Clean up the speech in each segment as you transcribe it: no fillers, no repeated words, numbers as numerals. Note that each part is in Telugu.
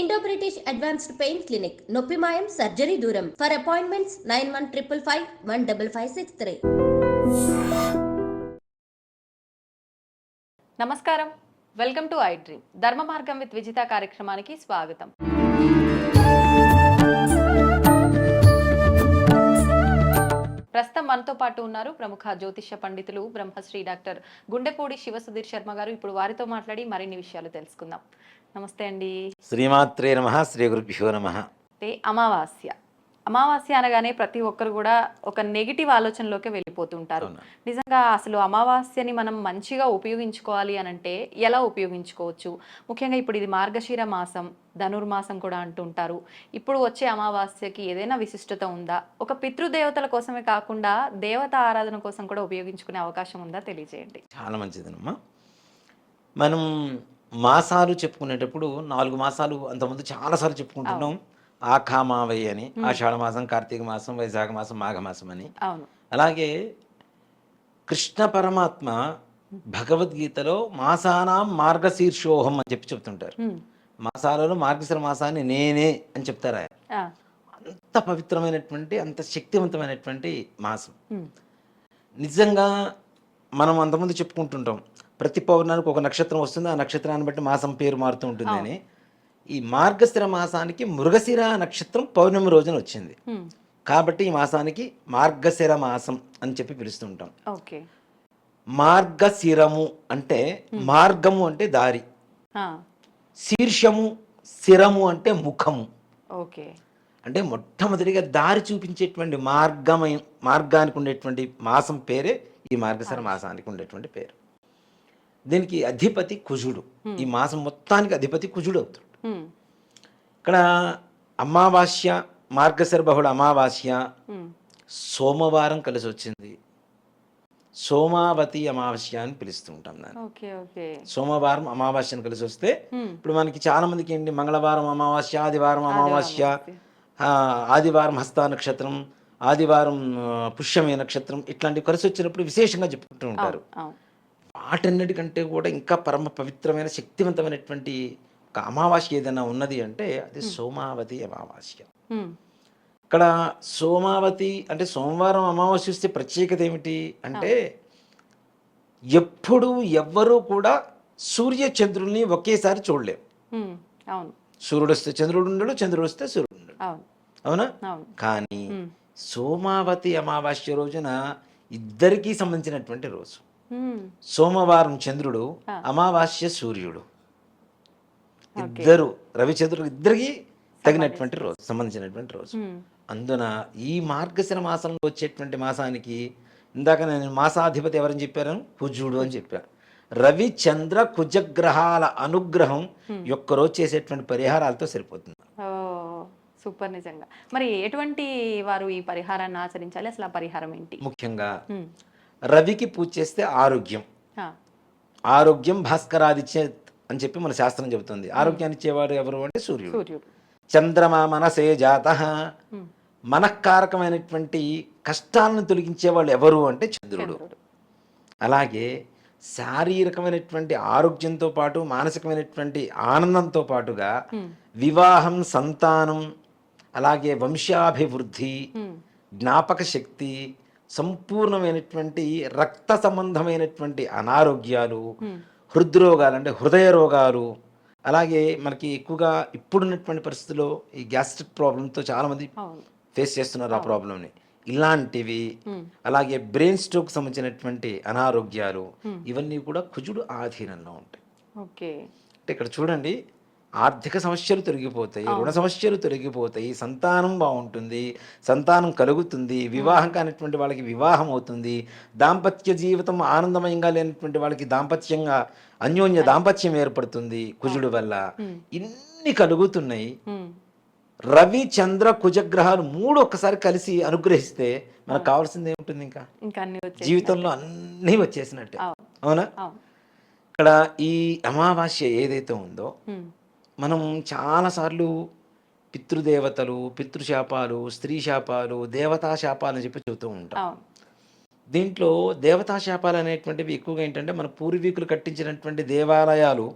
Indo British advanced pain clinic నొప్పి మాయం సర్జరీ దూరం ఫర్ అపాయింట్మెంట్స్ 9155515563. నమస్కారం, వెల్కమ్ టు ఐ డ్రీమ్. ధర్మ మార్గం విత్ విజిత కార్యక్రమానికి స్వాగతం. ప్రస్తుతం మనతో పాటు ఉన్నారు ప్రముఖ జ్యోతిష్య పండితులు బ్రహ్మశ్రీ డాక్టర్ గుండెపూడి శివసుధీర్ శర్మ గారు. ఇప్పుడు వారితో మాట్లాడి మరిన్ని విషయాలు తెలుసుకుందాం. నమస్తే అండి. శ్రీమాత్రే నమః. శ్రీ గురుభ్యో నమః. అమావాస్య అనగానే ప్రతి ఒక్కరు కూడా ఒక నెగిటివ్ ఆలోచనలోకి వెళ్ళిపోతుంటారు. నిజంగా అసలు అమావాస్యని మనం మంచిగా ఉపయోగించుకోవాలి అని అంటే ఎలా ఉపయోగించుకోవచ్చు? ముఖ్యంగా ఇప్పుడు ఇది మార్గశిర మాసం, ధనుర్మాసం కూడా అంటుంటారు. ఇప్పుడు వచ్చే అమావాస్యకి ఏదైనా విశిష్టత ఉందా? ఒక పితృదేవతల కోసమే కాకుండా దేవత ఆరాధన కోసం కూడా ఉపయోగించుకునే అవకాశం ఉందా? తెలియజేయండి. చాలా మంచిదనమ్మా. మనం మాసాలు చెప్పుకునేటప్పుడు 4 మాసాలు అంతకుముందు చాలాసార్లు చెప్పుకుంటున్నాం. ఆఖామావై అని, ఆషాఢ మాసం, కార్తీక మాసం, వైశాఖ మాసం, మాఘమాసం అని. అలాగే కృష్ణ పరమాత్మ భగవద్గీతలో మాసానాం మార్గశీర్షోహం అని చెప్తుంటారు. మాసాలలో మార్గశిర మాసాన్ని నేనే అని చెప్తారు ఆయన. అంత పవిత్రమైనటువంటి, అంత శక్తివంతమైనటువంటి మాసం. నిజంగా మనం అంతకుముందు చెప్పుకుంటుంటాం, ప్రతి పౌర్ణానికి ఒక నక్షత్రం వస్తుంది, ఆ నక్షత్రాన్ని బట్టి మాసం పేరు మారుతూ ఉంటుందని. ఈ మార్గశిర మాసానికి మృగశిర నక్షత్రం పౌర్ణమి రోజున వచ్చింది కాబట్టి ఈ మాసానికి మార్గశిర మాసం అని చెప్పి పిలుస్తుంటాం. మార్గశిరము అంటే మార్గము అంటే దారి, శీర్షము శిరము అంటే ముఖము. అంటే మొట్టమొదటిగా దారి చూపించేటువంటి మార్గానికి ఉండేటువంటి మాసం పేరే ఈ మార్గశిర మాసానికి ఉండేటువంటి పేరు. దీనికి అధిపతి కుజుడు. ఈ మాసం మొత్తానికి అధిపతి కుజుడు అవుతాడు. ఇక్కడ అమావాస్య, మార్గశిర బహుళ అమావాస్య సోమవారం కలిసి వచ్చింది. సోమావతి అమావాస్య అని పిలుస్తూ ఉంటాం దాన్ని. సోమవారం అమావాస్యను కలిసి వస్తే ఇప్పుడు మనకి చాలా మందికి ఏంటి, మంగళవారం అమావాస్య, ఆదివారం అమావాస్య, ఆదివారం హస్త నక్షత్రం, ఆదివారం పుష్యమే నక్షత్రం, ఇట్లాంటివి కలిసి వచ్చినప్పుడు విశేషంగా చెప్పుకుంటూ ఉంటారు. వాటన్నిటికంటే కూడా ఇంకా పరమ పవిత్రమైన శక్తివంతమైనటువంటి ఒక అమావాస్య ఏదైనా ఉన్నది అంటే అది సోమావతి అమావాస్య. ఇక్కడ సోమావతి అంటే సోమవారం అమావాస్య వస్తే ప్రత్యేకత ఏమిటి అంటే, ఎప్పుడు ఎవ్వరూ కూడా సూర్య చంద్రుల్ని ఒకేసారి చూడలేము. సూర్యుడు వస్తే చంద్రుడు ఉండడు, చంద్రుడు వస్తే సూర్యుడు ఉండడు, అవునా? కానీ సోమావతి అమావాస్య రోజున ఇద్దరికీ సంబంధించినటువంటి రోజు. సోమవారం చంద్రుడు, అమావాస్య సూర్యుడు, ఇద్దరు రవిచంద్రుడు ఇద్దరికి తగినటువంటి రోజు, సంబంధించినటువంటి రోజు. అందున ఈ మార్గశిర మాసంలో వచ్చేటువంటి మాసానికి ఇందాక నేను మాసాధిపతి ఎవరని చెప్పాను? కుజుడు అని చెప్పాను. రవి చంద్ర కుజగ్రహాల అనుగ్రహం ఒక్కరోజు చేసేటువంటి పరిహారాలతో సరిపోతుంది. సూపర్. నిజంగా మరి ఎటువంటి వారు ఈ పరిహారాన్ని ఆచరించాలి? అసలు ఆ పరిహారం ఏంటి? ముఖ్యంగా రవికి పూజ చేస్తే ఆరోగ్యం భాస్కరాదిత్య అని చెప్పి మన శాస్త్రం చెబుతుంది. ఆరోగ్యాన్ని ఇచ్చేవాడు ఎవరు అంటే సూర్యుడు. చంద్రమా మనసే జాతః, మనఃకారకమైనటువంటి కష్టాలను తొలగించేవాళ్ళు ఎవరు అంటే చంద్రుడు. అలాగే శారీరకమైనటువంటి ఆరోగ్యంతో పాటు మానసికమైనటువంటి ఆనందంతో పాటుగా వివాహం, సంతానం, అలాగే వంశాభివృద్ధి, జ్ఞాపక శక్తి, సంపూర్ణమైనటువంటి రక్త సంబంధమైనటువంటి అనారోగ్యాలు, హృద్రోగాలు అంటే హృదయ రోగాలు, అలాగే మనకి ఎక్కువగా ఇప్పుడున్నటువంటి పరిస్థితుల్లో ఈ గ్యాస్ట్రిక్ ప్రాబ్లంతో చాలామంది ఫేస్ చేస్తున్నారు ఆ ప్రాబ్లంని. ఇలాంటివి, అలాగే బ్రెయిన్ స్ట్రోక్ సంబంధించినటువంటి అనారోగ్యాలు, ఇవన్నీ కూడా కుజుడు ఆధీనంలో ఉంటాయి. అంటే ఇక్కడ చూడండి, ఆర్థిక సమస్యలు తొలగిపోతాయి, రుణ సమస్యలు తొలగిపోతాయి, సంతానం బాగుంటుంది, సంతానం కలుగుతుంది, వివాహం కానిటువంటి వాళ్ళకి వివాహం అవుతుంది, దాంపత్య జీవితం ఆనందమయంగా లేనటువంటి వాళ్ళకి దాంపత్యంగా అన్యోన్య దాంపత్యం ఏర్పడుతుంది కుజుడు వల్ల. ఇన్ని కలుగుతున్నాయి. రవి చంద్ర కుజగ్రహాలు 3 ఒక్కసారి కలిసి అనుగ్రహిస్తే మనకు కావాల్సింది ఏముంటుంది? ఇంకా జీవితంలో అన్నీ వచ్చేసినట్టే, అవునా? ఇక్కడ ఈ అమావాస్య ఏదైతే ఉందో, మనం చాలాసార్లు పితృదేవతలు, పితృశాపాలు, స్త్రీ శాపాలు, దేవతా శాపాలు అని చెప్పి చెబుతూ ఉంటాం. దీంట్లో దేవతా శాపాలు అనేటువంటివి ఎక్కువగా ఏంటంటే, మన పూర్వీకులు కట్టించినటువంటి దేవాలయాలు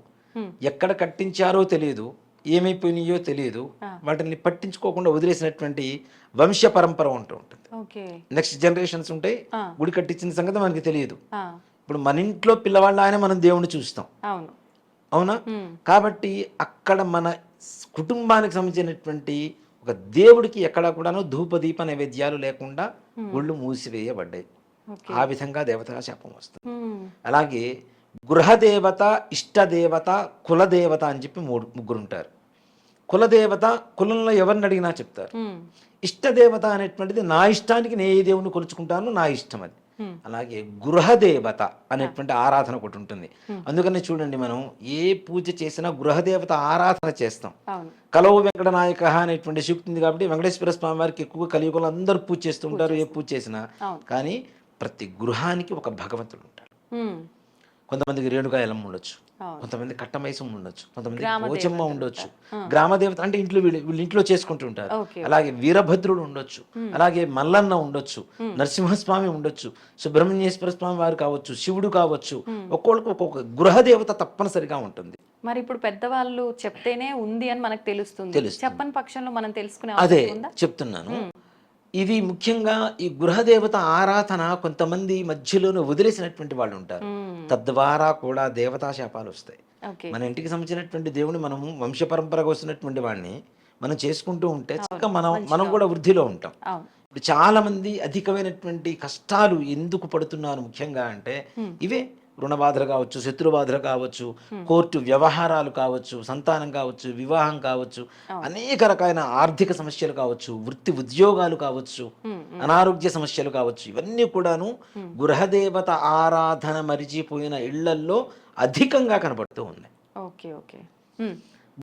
ఎక్కడ కట్టించారో తెలియదు, ఏమైపోయినాయో తెలియదు, ఆ. వాటిని పట్టించుకోకుండా వదిలేసినటువంటి వంశ పరంపర ఉంటూ ఉంటుంది. ఓకే. నెక్స్ట్ జనరేషన్స్ ఉంటాయి, ఆ. గుడి కట్టించిన సంగతి మనకి తెలియదు. ఆ. ఇప్పుడు మన ఇంట్లో పిల్లవాళ్ళ ఆయన మనం దేవుణ్ణి చూస్తాం, అవును. అవునా? ఉమ్. కాబట్టి అక్కడ మన కుటుంబానికి సంబంధించినటువంటి ఒక దేవుడికి ఎక్కడా కూడాను ధూపదీప నైవేద్యాలు లేకుండా గుళ్ళు మూసివేయబడ్డాయి. ఓకే. ఆ విధంగా దేవతా శాపం వస్తుంది. ఉమ్. అలాగే గృహదేవత, ఇష్టదేవత, కులదేవత అని చెప్పి ముగ్గురు ఉంటారు. కులదేవత కులంలో ఎవరిని అడిగినా చెప్తారు. ఉమ్. ఇష్టదేవత అనేటువంటిది నా ఇష్టానికి నేను ఏ దేవుని కొలుచుకుంటాను, నా ఇష్టం అది. ఉమ్. అలాగే గృహదేవత అనేటువంటి ఆరాధన ఒకటి ఉంటుంది. అందుకని చూడండి, మనం ఏ పూజ చేసినా గృహదేవత ఆరాధన చేస్తాం. అవును. కలవు వెంకట నాయక అనేటువంటి శక్తి ఉంది కాబట్టి వెంకటేశ్వర స్వామి వారికి ఎక్కువగా కలియుగంలో అందరూ పూజ చేస్తూ ఉంటారు, ఏ పూజ చేసినా. అవును. కానీ ప్రతి గృహానికి ఒక భగవంతుడు ఉంటాడు. ఉమ్. కొంతమందికి రేణుగా ఎల్లమ్మ ఉండొచ్చు, అవును. కొంతమంది కట్టమైసం ఉండొచ్చు, కొంతమంది గ్రామ పోచమ్మ దేవతలు ఉండొచ్చు. ఉంటారు. గ్రామదేవత అంటే ఇంట్లో వీళ్ళు ఇంట్లో చేసుకుంటూ ఉంటారు. ఓకే. అలాగే వీరభద్రుడు ఉండొచ్చు, అలాగే మల్లన్న ఉండొచ్చు, నరసింహస్వామి ఉండొచ్చు, సుబ్రహ్మణ్యేశ్వర స్వామి వారు కావచ్చు, శివుడు కావచ్చు. ఒక్కొక్కరికి ఒక్కొక్క గృహదేవత తప్పనిసరిగా ఉంటుంది. మరి ఇప్పుడు పెద్దవాళ్ళు చెప్తేనే ఉంది అని మనకు తెలుస్తుంది. చెప్పని పక్షంలో మనం తెలుసుకునే అదే అవకాశం ఉందా? చెప్తున్నాను. ఇది ముఖ్యంగా ఈ గృహదేవత ఆరాధన కొంతమంది మధ్యలోనే వదిలేసినటువంటి వాళ్ళు ఉంటారు. తద్వారా కూడా దేవతా శాపాలు వస్తాయి. ఓకే. మన ఇంటికి సంబంధించినటువంటి దేవుని మనము వంశ పరంపరగా వస్తున్నటువంటి వాడిని మనం చేసుకుంటూ ఉంటే చక్కగా మనం కూడా వృద్ధిలో ఉంటాం. అవును. ఇప్పుడు చాలా మంది అధికమైనటువంటి కష్టాలు ఎందుకు పడుతున్నారు ముఖ్యంగా అంటే ఇవే రుణ బాధలు కావచ్చు, శత్రు బాధలు కావచ్చు, కోర్టు వ్యవహారాలు కావచ్చు, సంతానం కావచ్చు, వివాహం కావచ్చు, అనేక రకాలైన ఆర్థిక సమస్యలు కావచ్చు, వృత్తి ఉద్యోగాలు కావచ్చు, అనారోగ్య సమస్యలు కావచ్చు. ఇవన్నీ కూడాను గృహదేవత ఆరాధన మరిచిపోయిన ఇళ్లల్లో అధికంగా కనబడుతూ ఉన్నాయి. ఓకే. ఓకే.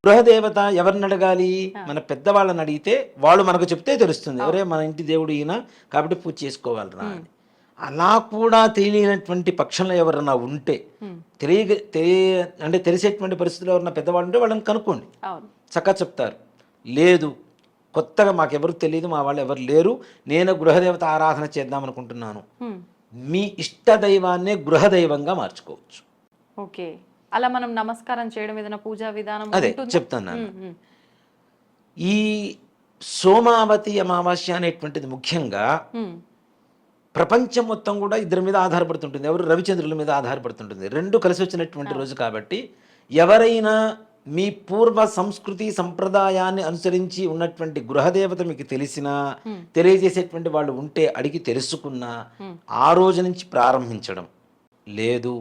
గృహదేవత ఎవరిని అడగాలి? మన పెద్దవాళ్ళని అడిగితే వాళ్ళు మనకు చెప్తే తెలుస్తుంది, ఎవరే మన ఇంటి దేవుడు ఈయన కాబట్టి పూజ చేసుకోవాలరా అని. అలా కూడా తెలియనటువంటి పక్షంలో ఎవరన్నా ఉంటే అంటే తెలిసేటువంటి పరిస్థితుల్లో ఎవరన్నా పెద్దవాళ్ళు ఉంటే వాళ్ళని కనుక్కోండి, చక్కగా చెప్తారు. లేదు కొత్తగా మాకెవరు తెలియదు, మా వాళ్ళు ఎవరు లేరు, నేను గృహదేవత ఆరాధన చేద్దాం అనుకుంటున్నాను, మీ ఇష్ట దైవాన్నే గృహదైవంగా మార్చుకోవచ్చు. ఓకే. అలా మనం నమస్కారం చేయడం ఏదైనా పూజా విధానం అదే చెప్తాను. ఈ సోమావతి అమావాస్య అనేటువంటిది ముఖ్యంగా ప్రపంచం మొత్తం కూడా ఇద్దరి మీద ఆధారపడుతుంటుంది. ఎవరు? రవిచంద్రుల మీద ఆధారపడుతుంటుంది. రెండు కలిసి వచ్చినటువంటి రోజు కాబట్టి ఎవరైనా మీ పూర్వ సంస్కృతి సంప్రదాయాన్ని అనుసరించి ఉన్నటువంటి గృహదేవత మీకు తెలిసినా తెలియజేసేటువంటి వాళ్ళు ఉంటే అడిగి తెలుసుకున్నా ఆ రోజు నుంచి ప్రారంభించడం. లేదు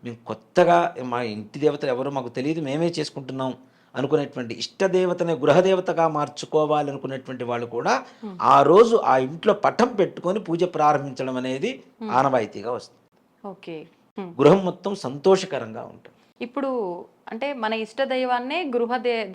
మేము కొత్తగా మా ఇంటి దేవత ఎవరో మాకు తెలియదు, మేమే చేసుకుంటున్నాం అనుకునేటువంటి ఇష్టదేవతని గృహదేవతగా మార్చుకోవాలనుకునేటువంటి వాళ్ళు కూడా ఆ రోజు ఆ ఇంట్లో పటం పెట్టుకొని పూజ ప్రారంభించడం అనేది ఆనవాయితీగా వస్తుంది. ఓకే. గృహం మొత్తం సంతోషకరంగా ఉంటుంది. ఇప్పుడు అంటే మన ఇష్ట దైవాన్నే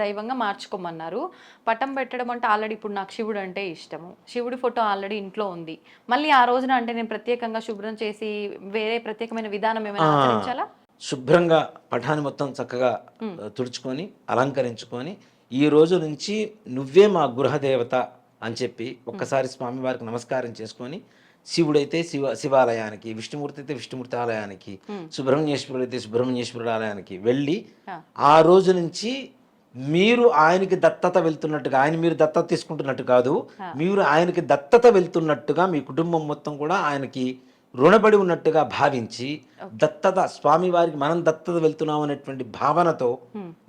దైవంగా మార్చుకోమన్నారు. పటం పెట్టడం అంటే ఆల్రెడీ ఇప్పుడు నాకు శివుడు అంటే ఇష్టము, శివుడి ఫోటో ఆల్రెడీ ఇంట్లో ఉంది, మళ్ళీ ఆ రోజున అంటే నేను ప్రత్యేకంగా శుభ్రం చేసి వేరే ప్రత్యేకమైన విధానం ఏమైనా ఆచరించాలా? శుభ్రంగా పటాన్ని మొత్తం చక్కగా తుడుచుకొని అలంకరించుకొని ఈ రోజు నుంచి నువ్వే మా గృహదేవత అని చెప్పి ఒక్కసారి స్వామివారికి నమస్కారం చేసుకొని, శివుడైతే శివాలయానికి, విష్ణుమూర్తి అయితే విష్ణుమూర్తి ఆలయానికి, సుబ్రహ్మణ్యేశ్వరుడు అయితే సుబ్రహ్మణ్యేశ్వరుడు ఆలయానికి వెళ్ళి ఆ రోజు నుంచి మీరు ఆయనకి దత్తత వెళ్తున్నట్టుగా, ఆయన మీరు దత్తత తీసుకుంటున్నట్టు కాదు, మీరు ఆయనకి దత్తత వెళ్తున్నట్టుగా మీ కుటుంబం మొత్తం కూడా ఆయనకి రుణపడి ఉన్నట్టుగా భావించి దత్తత స్వామివారికి మనం దత్తత వెళ్తున్నాం అనేటువంటి భావనతో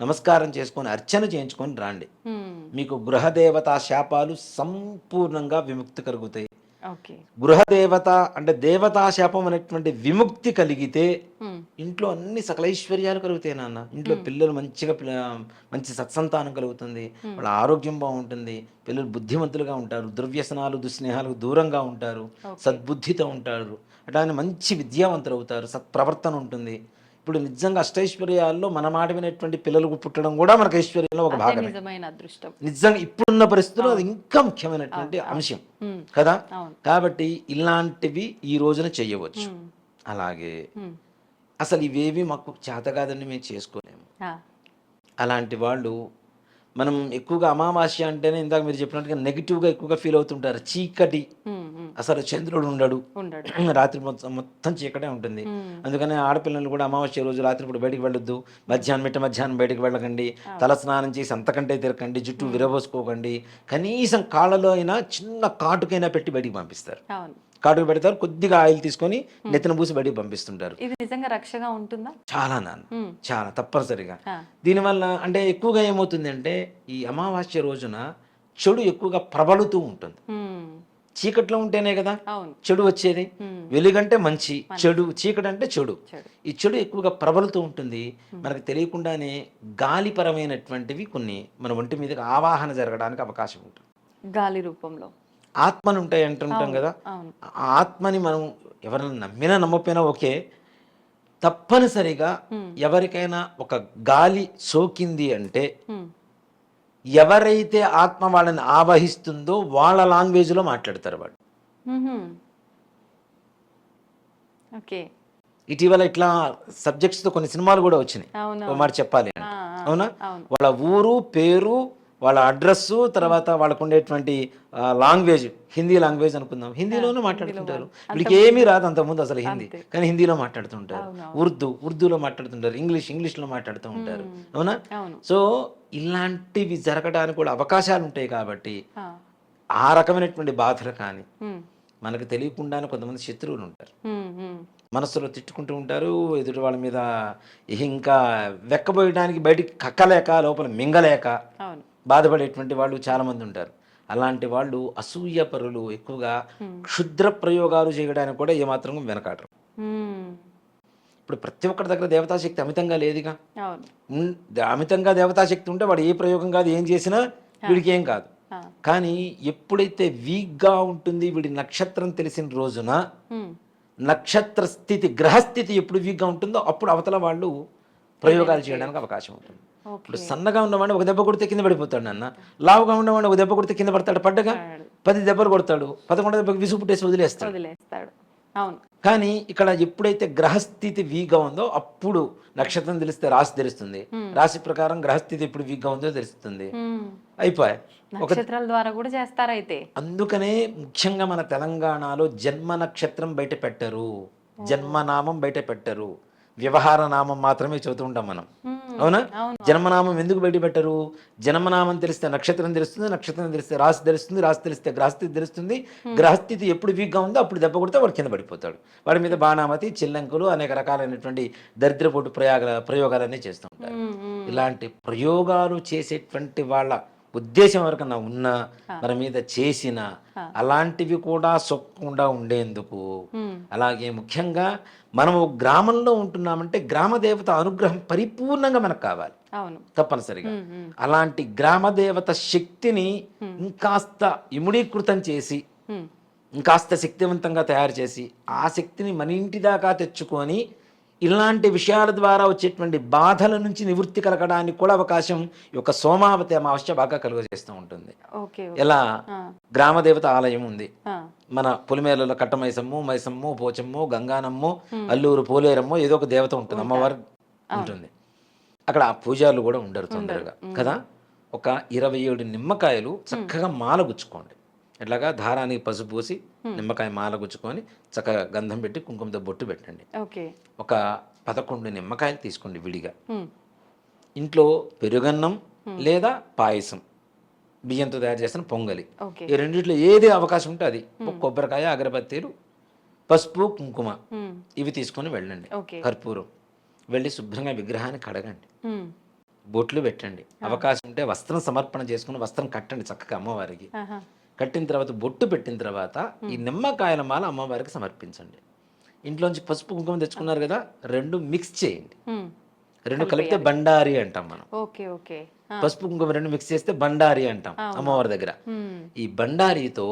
నమస్కారం చేసుకొని అర్చన చేయించుకొని రాండి. మీకు గృహదేవత శాపాలు సంపూర్ణంగా విముక్తి కలుగుతాయి. గృహదేవత అంటే దేవతా శాపం అనేటువంటి విముక్తి కలిగితే ఇంట్లో అన్ని సకల ఐశ్వర్యాలు కలుగుతాయి నాన్న. ఇంట్లో పిల్లలు మంచి సత్సంతానం కలుగుతుంది, వాళ్ళ ఆరోగ్యం బాగుంటుంది, పిల్లలు బుద్ధిమంతులుగా ఉంటారు, దుర్వ్యసనాలు దుస్నేహాలకు దూరంగా ఉంటారు, సద్బుద్ధితో ఉంటారు, అట్లానే మంచి విద్యావంతులు అవుతారు, సత్ప్రవర్తన ఉంటుంది. ఇప్పుడు నిజంగా అష్టైశ్వర్యాల్లో మన మాట వినేటువంటి పిల్లలు పుట్టడం కూడా మనకు ఐశ్వర్యంలో ఒక భాగమే. నిజంగా ఇప్పుడున్న పరిస్థితుల్లో అది ఇంకా ముఖ్యమైనటువంటి అంశం కదా. కాబట్టి ఇలాంటివి ఈ రోజున చెయ్యవచ్చు. అలాగే అసలు ఇవేవి మాకు చేత కాదని మేము చేసుకోలేము అలాంటి వాళ్ళు, మనం ఎక్కువగా అమావాస్య అంటేనే ఇందాక మీరు చెప్పినట్టుగా నెగిటివ్గా ఎక్కువగా ఫీల్ అవుతుంటారు. చీకటి అసలు చంద్రుడు ఉండడు, ఉండడు. రాత్రి మొత్తం చీకటే ఉంటుంది. అందుకని ఆడపిల్లలు కూడా అమావాస్య రోజు రాత్రిపూట బయటికి వెళ్ళొద్దు, మధ్యాహ్నం బయటికి వెళ్ళకండి, తల స్నానం చేసి అంతకంటే తిరగండి, జుట్టు విరబోసుకోకండి, కనీసం కాళ్ళలో అయినా చిన్న కాటుకైనా పెట్టి బయటికి పంపిస్తారు. అవును. కాటుకు పెడతారు, కొద్దిగా ఆయిల్ తీసుకొని నెత్తిన పూసి బయటికి పంపిస్తుంటారు. ఇది నిజంగా రక్షగా ఉంటుందా? చాలా చాలా తప్పనిసరిగా. దీనివల్ల అంటే ఎక్కువగా ఏమవుతుంది అంటే ఈ అమావాస్య రోజున చెడు ఎక్కువగా ప్రబలుతూ ఉంటుంది. చీకట్లో ఉంటేనే కదా చెడు వచ్చేది. వెలుగంటే మంచి, చెడు చీకటి అంటే చెడు. ఈ చెడు ఎక్కువగా ప్రబలుతూ ఉంటుంది. మనకు తెలియకుండానే గాలిపరమైనటువంటివి కొన్ని మన ఒంటి మీదకి ఆవాహన జరగడానికి అవకాశం ఉంటుంది. గాలి రూపంలో ఆత్మలు ఉంటాయి అంటుంటాం కదా. ఆ ఆత్మని మనం ఎవరైనా నమ్మినా నమ్మకపోయినా ఓకే, తప్పనిసరిగా ఎవరికైనా ఒక గాలి సోకింది అంటే ఎవరైతే ఆత్మ వాళ్ళని ఆవహిస్తుందో వాళ్ళ లాంగ్వేజ్లో మాట్లాడతారు వాళ్ళు. ఇటీవల ఇట్లా సబ్జెక్ట్స్తో కొన్ని సినిమాలు కూడా వచ్చినాయి. ఓ మాట చెప్పాలి అంటే, అవునా, వాళ్ళ ఊరు పేరు, వాళ్ళ అడ్రస్సు, తర్వాత వాళ్ళకు ఉండేటువంటి లాంగ్వేజ్, హిందీ లాంగ్వేజ్ అనుకుందాం, హిందీలోనే మాట్లాడుతుంటారు. వీళ్ళకి ఏమీ రాదు అంతకుముందు అసలు హిందీ, కానీ హిందీలో మాట్లాడుతుంటారు. ఉర్దూలో మాట్లాడుతుంటారు, ఇంగ్లీష్లో మాట్లాడుతూ ఉంటారు. అవునా? సో ఇలాంటివి జరగడానికి కూడా అవకాశాలు ఉంటాయి. కాబట్టి ఆ రకమైనటువంటి బాధలు కానీ మనకు తెలియకుండానే కొంతమంది శత్రువులు ఉంటారు, మనసులో తిట్టుకుంటూ ఉంటారు, ఎదుటి వాళ్ళ మీద ఇంకా వెక్కబోయడానికి బయటికి కక్కలేక లోపల మింగలేక బాధపడేటువంటి వాళ్ళు చాలామంది ఉంటారు. అలాంటి వాళ్ళు అసూయపరులు ఎక్కువగా క్షుద్ర ప్రయోగాలు చేయడానికి కూడా ఏమాత్రం వెనకాడరు. ఇప్పుడు ప్రతి ఒక్కరి దగ్గర దేవతాశక్తి అమితంగా లేదుగా. అమితంగా దేవతాశక్తి ఉంటే వాడు ఏ ప్రయోగం కాదు, ఏం చేసినా వీడికి ఏం కాదు. కానీ ఎప్పుడైతే వీక్గా ఉంటుంది, వీడి నక్షత్రం తెలిసిన రోజున నక్షత్ర స్థితి, గ్రహస్థితి ఎప్పుడు వీక్గా ఉంటుందో అప్పుడు అవతల వాళ్ళు ప్రయోగాలు చేయడానికి అవకాశం ఉంటుంది. ఇప్పుడు సన్నగా ఉన్నవాడిని ఒక దెబ్బ కొడితే కింద పడిపోతాడు అన్న, లావుగా ఉన్నవాడిని ఒక దెబ్బ కొడితే కింద పడతాడు, పడ్డగా 10 దెబ్బలు కొడతాడు, 11 దెబ్బకి విసుగు పుట్టేసి వదిలేస్తాడు. కానీ ఇక్కడ ఎప్పుడైతే గ్రహస్థితి వీక్గా ఉందో అప్పుడు నక్షత్రం తెలిస్తే రాశి తెలుస్తుంది, రాశి ప్రకారం గ్రహస్థితి ఎప్పుడు వీక్గా ఉందో తెలుస్తుంది, అయిపోయాయి. నక్షత్రాల ద్వారా కూడా చేస్తారైతే. అందుకనే ముఖ్యంగా మన తెలంగాణలో జన్మ నక్షత్రం బయట పెట్టరు, జన్మనామం బయట పెట్టరు, వ్యవహార నామం మాత్రమే చదువుతూ ఉంటాం మనం. అవునా? జన్మనామం ఎందుకు బయట పెట్టరు? జన్మనామం తెలిస్తే నక్షత్రం తెలుస్తుంది, నక్షత్రం తెలిస్తే రాశి తెలుస్తుంది, రాశి తెలిస్తే గ్రహస్థితి తెలుస్తుంది. గ్రహస్థితి ఎప్పుడు వీక్గా ఉందో అప్పుడు దెబ్బ కొడితే వాడు కింద పడిపోతాడు. వాడి మీద బాణామతి, చిల్లంకులు, అనేక రకాలైనటువంటి దరిద్రపోటు ప్రయోగాలన్నీ చేస్తూ ఉంటారు. ఇలాంటి ప్రయోగాలు చేసేటువంటి వాళ్ళ ఉద్దేశం ఎవరికన్నా ఉన్నా, మన మీద చేసిన అలాంటివి కూడా సొక్కకుండా ఉండేందుకు, అలాగే ముఖ్యంగా మనము గ్రామంలో ఉంటున్నామంటే గ్రామ దేవత అనుగ్రహం పరిపూర్ణంగా మనకు కావాలి తప్పనిసరిగా. అలాంటి గ్రామ దేవత శక్తిని ఇంకాస్త ఇముడీకృతం చేసి, ఇంకాస్త శక్తివంతంగా తయారు చేసి, ఆ శక్తిని మన ఇంటి దాకా తెచ్చుకొని ఇలాంటి విషయాల ద్వారా వచ్చేటువంటి బాధల నుంచి నివృత్తి కలగడానికి కూడా అవకాశం ఈ యొక్క సోమావతి అమావాస్య బాగా కలుగజేస్తూ ఉంటుంది. ఎలా గ్రామదేవత ఆలయం ఉంది మన పొలిమేరలో, కట్టమైసమ్ము, మైసమ్ము, పోచమ్ము, గంగానమ్ము, అల్లూరు పోలేరమ్ము, ఏదో ఒక దేవత ఉంటుంది, అమ్మవారు ఉంటుంది. అక్కడ ఆ పూజారులు కూడా ఉండరు తొందరగా కదా. ఒక 27 నిమ్మకాయలు చక్కగా మాల గుచ్చుకోండి. ఇట్లాగా దారానికి పసుపు పోసి నిమ్మకాయ మాల గుచ్చుకొని చక్కగా గంధం పెట్టి కుంకుమతో బొట్టు పెట్టండి. ఒక 11 నిమ్మకాయలు తీసుకోండి విడిగా. ఇంట్లో పెరుగన్నం లేదా పాయసం, బియ్యంతో తయారు చేసిన పొంగలి, ఈ రెండిట్లో ఏది అవకాశం ఉంటే అది, కొబ్బరికాయ, అగరబత్తీలు, పసుపు, కుంకుమ ఇవి తీసుకొని వెళ్ళండి. కర్పూరం వెళ్ళి శుభ్రంగా విగ్రహాన్ని కడగండి, బొట్లు పెట్టండి. అవకాశం ఉంటే వస్త్రం సమర్పణ చేసుకుని వస్త్రం కట్టండి చక్కగా అమ్మవారికి. కట్టిన తర్వాత బొట్టు పెట్టిన తర్వాత ఈ నిమ్మకాయల మాల అమ్మవారికి సమర్పించండి. ఇంట్లోంచి పసుపు కుంకుమ తెచ్చుకున్నారు కదా, 2 మిక్స్ చేయండి. 2 కలిపితే బండారి అంటాం మనం. పసుపు కుంకుమ 2 మిక్స్ చేస్తే బండారి అంటాం అమ్మవారి దగ్గర. ఈ బండారితో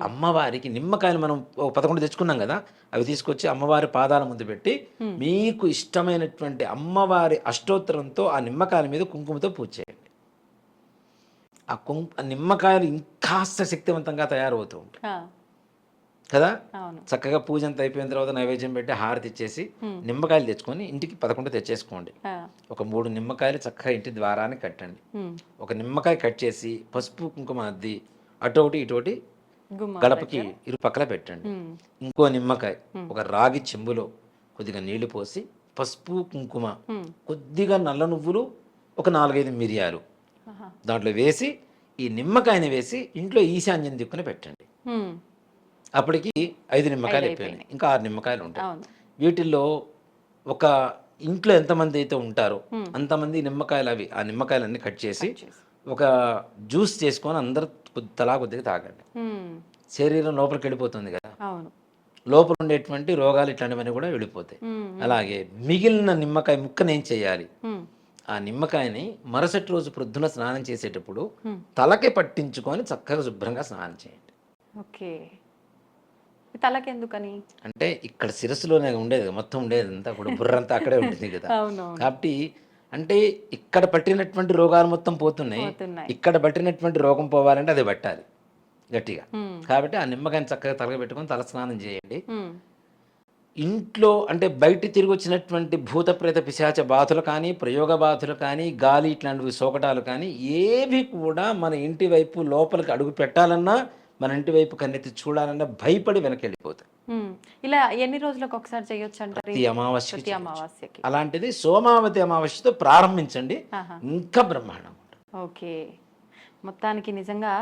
అమ్మవారికి నిమ్మకాయలు మనం 11 తెచ్చుకున్నాం కదా, అవి తీసుకొచ్చి అమ్మవారి పాదాల ముందు పెట్టి మీకు ఇష్టమైనటువంటి అమ్మవారి అష్టోత్తరంతో ఆ నిమ్మకాయల మీద కుంకుమతో పూజ చేయండి. ఆ నిమ్మకాయలు ఇంకాస్త శక్తివంతంగా తయారవుతూ ఉంటాయి కదా. చక్కగా పూజ అంతా అయిపోయిన తర్వాత నైవేద్యం పెట్టి హారతి ఇచ్చేసి నిమ్మకాయలు తెచ్చుకొని ఇంటికి 11 తెచ్చేసుకోండి. ఒక 3 నిమ్మకాయలు చక్కగా ఇంటి ద్వారాన్ని కట్టండి. ఒక నిమ్మకాయ కట్ చేసి పసుపు కుంకుమ అద్ది అటోటి ఇటోటి గుమ్మం గడపకి ఇరు పక్కల పెట్టండి. ఉమ్, ఇంకో నిమ్మకాయ ఒక రాగి చెంబులో కొద్దిగా నీళ్లు పోసి పసుపు కుంకుమ ఉమ్, కొద్దిగా నల్ల నువ్వులు ఒక 4-5 మిరియాలు ఆహా, దాంట్లో వేసి ఈ నిమ్మకాయని వేసి ఇంట్లో ఈశాన్యం దిక్కున పెట్టండి. ఉమ్, అప్పటికి 5 నిమ్మకాయలు 5 అయిపోయినాయి. ఇంకా 6 నిమ్మకాయలు ఉంటాయి. అవును. వీటిల్లో ఒక ఇంట్లో ఎంతమంది అయితే ఉంటారో Hmm. అంతమంది నిమ్మకాయలు ఆ నిమ్మకాయలన్నీ కట్ చేసి చేసి. ఒక జ్యూస్ చేసుకొని అందరు తలా కొద్దిగా తాగండి. ఉమ్, శరీరం లోపలికి వెళ్ళిపోతుంది కదా, అవును. లోపల ఉండేటువంటి రోగాలు ఇట్లాంటివన్నీ కూడా వెళ్ళిపోతాయి. ఉమ్, అలాగే మిగిలిన నిమ్మకాయ ముక్కను ఏం చేయాలి, ఉమ్, ఆ నిమ్మకాయని మరుసటి రోజు ప్రొద్దున స్నానం చేసేటప్పుడు Hmm. తలకి పట్టించుకొని చక్కగా శుభ్రంగా స్నానం చేయండి. ఓకే. ఈ తలకెందుకని? అంటే ఇక్కడ శిరస్సులోనే ఉండేది కదా, మొత్తం ఉండేది అంతా కూడా బుర్రంతా అక్కడే ఉంటుంది కదా. అవునవును. కాబట్టి అంటే ఇక్కడ పట్టినటువంటి రోగాలు మొత్తం పోతున్నాయి, పోతున్నాయి. ఇక్కడ పట్టినటువంటి రోగం పోవాలంటే అది పట్టాలి గట్టిగా. ఉమ్, కాబట్టి ఆ నిమ్మకాయని చక్కగా తలగ పెట్టుకొని తల స్నానం చేయండి. ఉమ్, ఇంట్లో అంటే బయట తిరిగి వచ్చినటువంటి భూత ప్రేత పిశాచ బాధలు కానీ, ప్రయోగ బాధలు కానీ, గాలి ఇట్లాంటివి సోకటాలు కానీ ఏవి కూడా మన ఇంటి వైపు లోపలికి అడుగు పెట్టాలన్నా, మన ఇంటి వైపు కన్నెత్తి చూడాలన్నా భయపడి వెనక్కి వెళ్ళిపోతాయి. ఉమ్. ఇలా ఎన్ని రోజులకు ఒకసారి చేయొచ్చు అంటారు? ప్రతి అమావాస్యకి ప్రతి అమావాస్యకి. అలాంటిది సోమావతి అమావాస్యతో ప్రారంభించండి, ఆహా. ఇంకా బ్రహ్మాండం. ఓకే. మొత్తానికి నిజంగా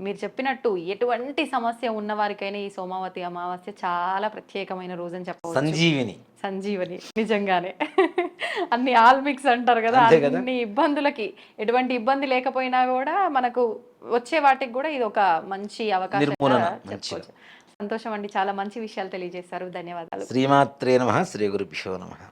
మీరు చెప్పినట్టు ఎటువంటి సమస్య ఉన్న వారికైనా ఈ సోమావతి అమావాస్య చాలా ప్రత్యేకమైన రోజు అని చెప్పవచ్చు. సంజీవిని సంజీవని నిజంగానే. అన్ని ఆల్ మిక్స్ అంటారు కదా, అంతే కదా. అన్ని ఇబ్బందులకి ఎటువంటి ఇబ్బంది లేకపోయినా కూడా మనకు వచ్చే వాటికి కూడా ఇది ఒక మంచి అవకాశం నిర్మూలన, చెప్పుకోవచ్చు. సంతోషం అండి, చాలా మంచి విషయాలు తెలియజేశారు. ధన్యవాదాలు. శ్రీమాత్రే నమః. శ్రీ గురుభ్యో నమః.